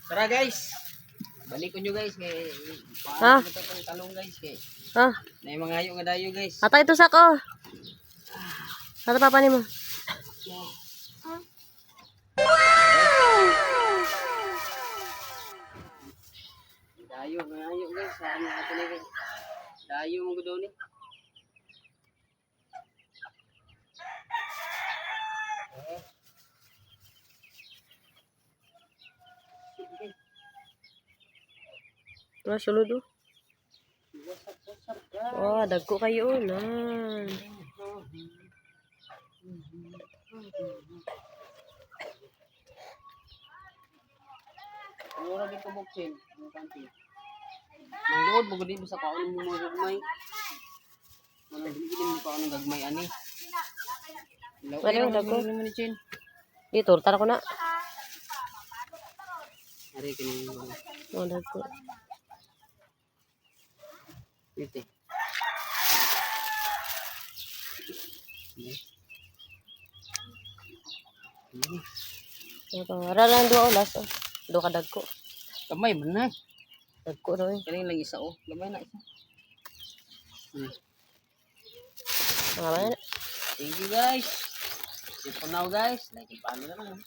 Tara guys. Balik ko nyo guys kay Ha? paano ito pang talong guys kay Ha? na yung mga hayo nga dayo guys. Atay ito sako. Ano pa ni mo? Dayo nga hayo guys. Saan nga ito na guys. Dayo mo gudo ni. Wala sulod oh. Oh, dagko kayo nan. Ano rin ito buksin? Ang kanti. Mangluod mo gudi mo sa kaon mo mga gagmay. Walang binigyan mo kaon ng gagmay ani. Ano dagko? Ano ni Chin? Dito, tara ko na. Ari kini. Oh, dagko. Ite. Ara lang do olas oh. Do ka dagko. Kamay man na. Dagko raw eh. Kaling lang isa oh. Gamay na isa. Mga man. Thank you guys. See you for now guys. Like and follow na lang.